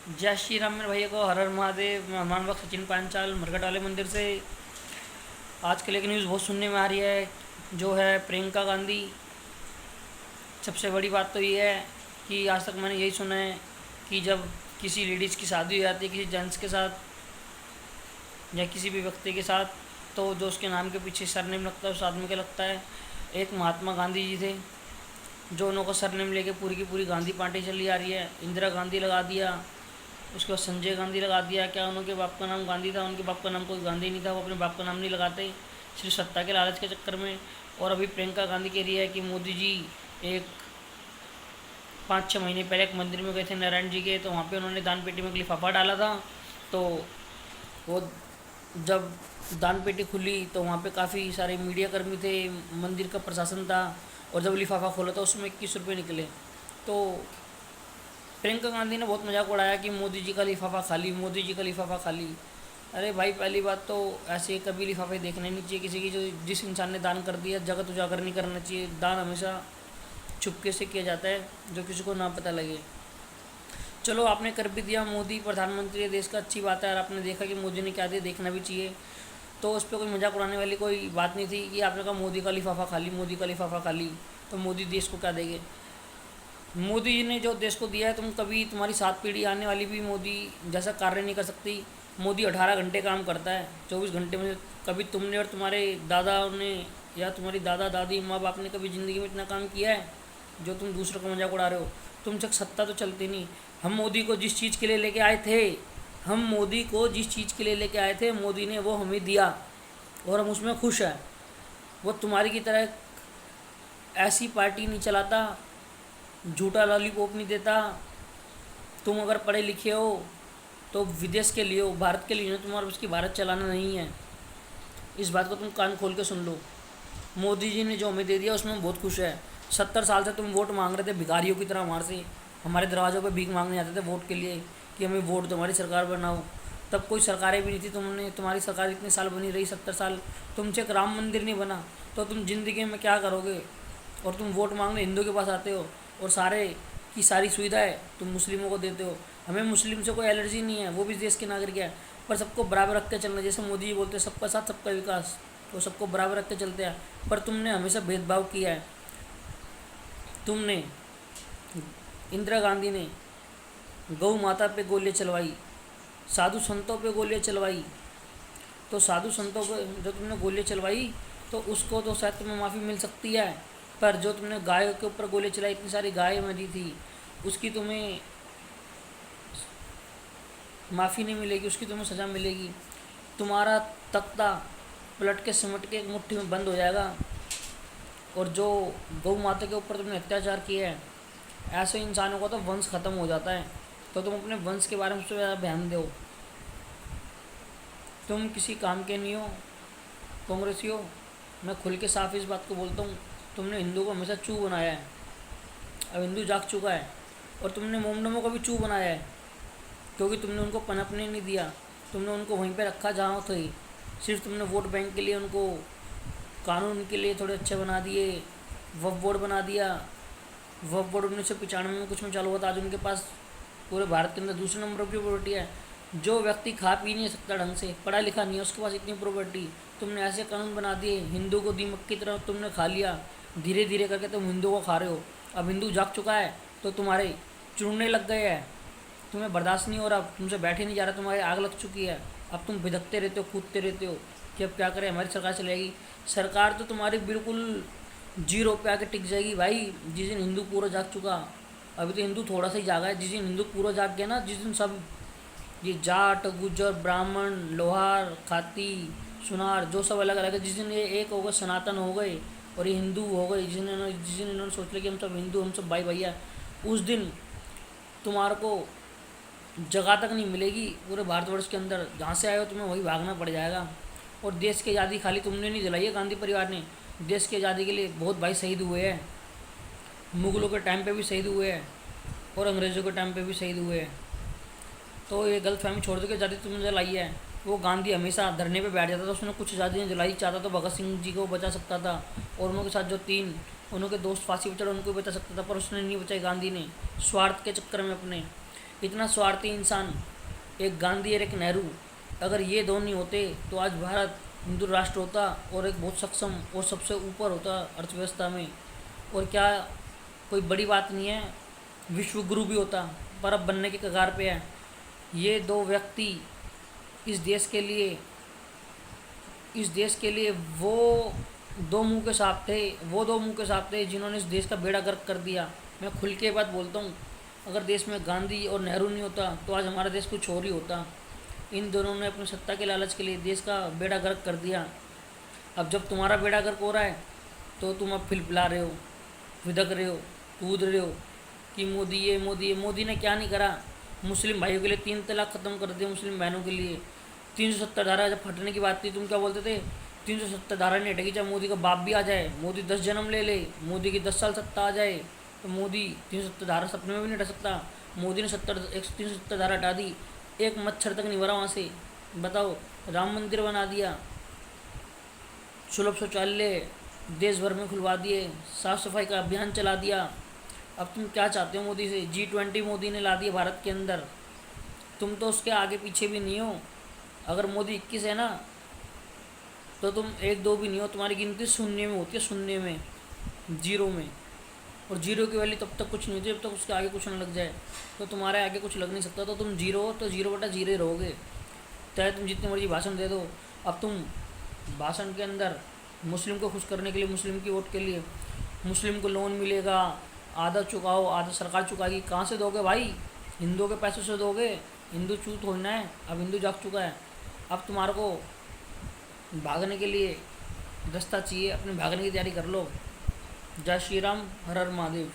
जय श्री राम मेरे भैया को, हर हर महादेव। मैं हनुमान भक्त सचिन पांचाल मरघट वाले मंदिर से। आजकल एक न्यूज़ बहुत सुनने में आ रही है, जो है प्रियंका गांधी। सबसे बड़ी बात तो ये है कि आज तक मैंने यही सुना है कि जब किसी लेडीज़ की शादी हो जाती है किसी जेंट्स के साथ या किसी भी व्यक्ति के साथ, तो जो उसके नाम के पीछे सरनेम लगता है उस आदमी का लगता है। एक महात्मा गांधी जी थे, जो उनको सरनेम लेके पूरी की पूरी गांधी पार्टी चली आ रही है। इंदिरा गांधी लगा दिया, उसके बाद संजय गांधी लगा दिया। क्या उनके बाप का नाम गांधी था? उनके बाप का नाम कोई गांधी नहीं था, वो अपने बाप का नाम नहीं लगाते, सिर्फ सत्ता के लालच के चक्कर में। और अभी प्रियंका गांधी कह रही है कि मोदी जी एक 5-6 महीने पहले एक मंदिर में गए थे नारायण जी के, तो वहाँ पे उन्होंने दान पेटी में एक लिफाफा डाला था। तो वो जब दान पेटी खुली तो वहाँ पे काफ़ी सारे मीडिया कर्मी थे, मंदिर का प्रशासन था, और जब लिफाफा खोला तो उसमें 21 रुपये निकले। तो प्रियंका गांधी ने बहुत मजाक उड़ाया कि मोदी जी का लिफाफा खाली, मोदी जी का लिफाफा खाली। अरे भाई, पहली बात तो ऐसे कभी लिफाफे देखने नहीं चाहिए किसी की। जो जिस इंसान ने दान कर दिया, जगत उजागर नहीं करना चाहिए। दान हमेशा चुपके से किया जाता है, जो किसी को ना पता लगे। चलो, आपने कर भी दिया, मोदी प्रधानमंत्री है देश का, अच्छी बात है। और आपने देखा कि मोदी ने क्या दिया, देखना भी चाहिए। तो उस पर कोई मजाक उड़ाने वाली कोई बात नहीं थी कि आपने कहा मोदी का लिफाफा खाली, मोदी का लिफाफा खाली। तो मोदी देश को क्या देंगे? मोदी जी ने जो देश को दिया है, तुम कभी तुम्हारी 7 पीढ़ी आने वाली भी मोदी जैसा कार्य नहीं कर सकती। मोदी 18 घंटे काम करता है, 24 घंटे में कभी तुमने और तुम्हारे दादा ने या तुम्हारी दादा दादी माँ बाप ने कभी ज़िंदगी में इतना काम किया है जो तुम दूसरों का मजाक उड़ा रहे हो? तुमसे सत्ता तो चलती नहीं। हम मोदी को जिस चीज़ के लिए लेके आए थे, हम मोदी को जिस चीज़ के लिए लेके आए थे, मोदी ने वो हमें दिया और हम उसमें खुश हैं। वो तुम्हारी की तरह ऐसी पार्टी नहीं चलाता, झूठा लॉलीपॉप नहीं देता। तुम अगर पढ़े लिखे हो तो विदेश के लिए हो, भारत के लिए हो। तुम्हारा उसकी भारत चलाना नहीं है। इस बात को तुम कान खोल के सुन लो। मोदी जी ने जो हमें दे दिया उसमें हम बहुत खुश है। 70 साल से तुम वोट मांग रहे थे भिखारियों की तरह, हमारे से हमारे दरवाज़ों पे भीख मांगने जाते थे वोट के लिए कि हमें वोट दो, हमारी सरकार बनाओ। तब कोई सरकारें भी नहीं थी, तुमने तुम्हारी सरकार इतने साल बनी रही, 70 साल। तुमसे एक राम मंदिर नहीं बना तो तुम ज़िंदगी में क्या करोगे? और तुम वोट मांगने हिंदू के पास आते हो, और सारे की सारी सुविधाएं तुम मुस्लिमों को देते हो। हमें मुस्लिम से कोई एलर्जी नहीं है, वो भी देश के नागरिक है। पर सबको बराबर रख के चलना, जैसे मोदी जी बोलते हैं सबका साथ सबका विकास, तो सबको बराबर रख के चलते हैं। पर तुमने हमेशा भेदभाव किया है। तुमने, इंदिरा गांधी ने गौ माता पे गोलियां चलवाई, साधु संतों पे गोलियां चलवाई। तो साधु संतों पे जो तुमने गोलियां चलवाई, तो उसको तो शायद तुम्हें माफ़ी मिल सकती है। पर जो तुमने गायों के ऊपर गोली चलाई, इतनी सारी गायें मरी थी, उसकी तुम्हें माफ़ी नहीं मिलेगी, उसकी तुम्हें सज़ा मिलेगी। तुम्हारा तख्ता पलट के सिमट के एक मुट्ठी में बंद हो जाएगा। और जो गौ माता के ऊपर तुमने अत्याचार किया है, ऐसे इंसानों का तो वंश ख़त्म हो जाता है। तो तुम अपने वंश के बारे में सबसे ज़्यादा ध्यान दो। तुम किसी काम के नहीं हो, कांग्रेसी हो। मैं खुल के साफ इस बात को बोलता हूँ, तुमने हिंदू को हमेशा चू बनाया है। अब हिंदू जाग चुका है। और तुमने मोमडमों को भी चू बनाया है, क्योंकि तुमने उनको पनपने नहीं दिया। तुमने उनको वहीं पे रखा जहाँ थे। सिर्फ तुमने वोट बैंक के लिए उनको कानून के लिए थोड़े अच्छे बना दिए, वक्फ बोर्ड बना दिया। वक्फ बोर्ड 1995 में कुछ में चालू हुआ था, आज उनके पास पूरे भारत के अंदर दूसरे नंबर की प्रॉपर्टी है। जो व्यक्ति खा पी नहीं सकता ढंग से, पढ़ा लिखा नहीं है, उसके पास इतनी प्रॉपर्टी, तुमने ऐसे कानून बना दिए। हिंदू को दीमक की तरह तुमने खा लिया, धीरे धीरे करके तुम हिंदू को खा रहे हो। अब हिंदू जाग चुका है तो तुम्हारे चुनने लग गए हैं। तुम्हें बर्दाश्त नहीं हो रहा, तुमसे बैठे नहीं जा रहा, तुम्हारी आग लग चुकी है। अब तुम भिदकते रहते हो, कूदते रहते हो कि अब क्या करें, हमारी सरकार चलेगी। सरकार तो तुम्हारी बिल्कुल जीरो पे आके टिक जाएगी भाई, जिस दिन हिंदू पूरा जाग चुका। अभी तो हिंदू थोड़ा सा ही जागा है, जिस दिन हिंदू पूरा जाग गया ना, जिस दिन सब ये जाट गुज्जर ब्राह्मण लोहार खाती सुनार जो सब अलग अलग है, जिस दिन ये एक हो गए, सनातन हो गए और ये हिंदू हो गए, जिस दिन इन्होंने सोच लिया कि हम सब हिंदू, हम सब भाई भैया, उस दिन तुम्हारे को जगह तक नहीं मिलेगी पूरे भारतवर्ष के अंदर। जहाँ से आए हो तुम्हें वही भागना पड़ जाएगा। और देश की आज़ादी खाली तुमने नहीं दिलाई है, गांधी परिवार ने। देश की आज़ादी के लिए बहुत भाई शहीद हुए हैं। मुग़लों के टाइम पे भी शहीद हुए हैं और अंग्रेज़ों के टाइम पे भी शहीद हुए हैं। तो ये गलतफहमी छोड़ दो कि आज़ादी तुमने जलाई है। वो गांधी हमेशा धरने पे बैठ जाता था, उसने कुछ आज़ादी जलाई, चाहता तो भगत सिंह जी को बचा सकता था, और उनके साथ जो 3 उनके दोस्त फांसी पर चढ़े उनको भी बचा सकता था, पर उसने नहीं बचाई गांधी ने, स्वार्थ के चक्कर में अपने। इतना स्वार्थी इंसान, एक गांधी और एक नेहरू, अगर ये दो नहीं होते तो आज भारत हिंदू राष्ट्र होता और एक बहुत सक्षम और सबसे ऊपर होता अर्थव्यवस्था में। और क्या कोई बड़ी बात नहीं है, विश्व गुरु भी होता, पर अब बनने के कगार पे है। ये दो व्यक्ति इस देश के लिए वो दो मुंह के सांप थे, जिन्होंने इस देश का बेड़ा गर्क कर दिया। मैं खुल के बात बोलता हूँ, अगर देश में गांधी और नेहरू नहीं होता तो आज हमारा देश कुछ और ही होता। इन दोनों ने अपनी सत्ता के लालच के लिए देश का बेड़ा गर्क कर दिया। अब जब तुम्हारा बेड़ा गर्क हो रहा है तो तुम अब फिलफिला रहे हो, विदक रहे हो, कूद रहे हो कि मोदी ने क्या नहीं करा। मुस्लिम भाइयों के लिए 3 तलाक ख़त्म कर दिया, मुस्लिम बहनों के लिए 370 धारा जब फटने की बात थी तुम क्या बोलते थे, 370 धारा नहीं हटेगी चाहे मोदी का बाप भी आ जाए, मोदी 10 जन्म ले, मोदी की 10 साल सत्ता आ जाए, तो मोदी 370 धारा सपने में भी नहीं हटा सकता। मोदी ने 370 धारा हटा दी, एक मच्छर तक नहीं भरा वहाँ से। बताओ, राम मंदिर बना दिया, सुलभ शौचालय देश भर में खुलवा दिए, साफ़ सफाई का अभियान चला दिया। अब तुम क्या चाहते हो मोदी से? G20 मोदी ने ला दिया भारत के अंदर, तुम तो उसके आगे पीछे भी नहीं हो। अगर मोदी 21 है ना तो तुम 1-2 भी नहीं हो, तुम्हारी गिनती शून्य में होती है, शून्य में, जीरो में। और जीरो की वैल्यू तब तक कुछ नहीं होती जब तक उसके आगे कुछ ना लग जाए। तो तुम्हारे आगे कुछ लग नहीं सकता, तो तुम जीरो हो तो 0/0 रहोगे, चाहे तुम जितने मर्जी भाषण दे दो। अब तुम भाषण के अंदर मुस्लिम को खुश करने के लिए, मुस्लिम की वोट के लिए, मुस्लिम को लोन मिलेगा, आधा चुकाओ, आधा सरकार चुकाएगी, कहाँ से दोगे भाई? हिंदुओं के पैसों से दोगे? हिंदू चूत होना है, अब हिंदू जाग चुका है। अब तुम्हारे को भागने के लिए रास्ता चाहिए, अपने भागने की तैयारी कर लो। जय श्री राम, हर हर महादेव।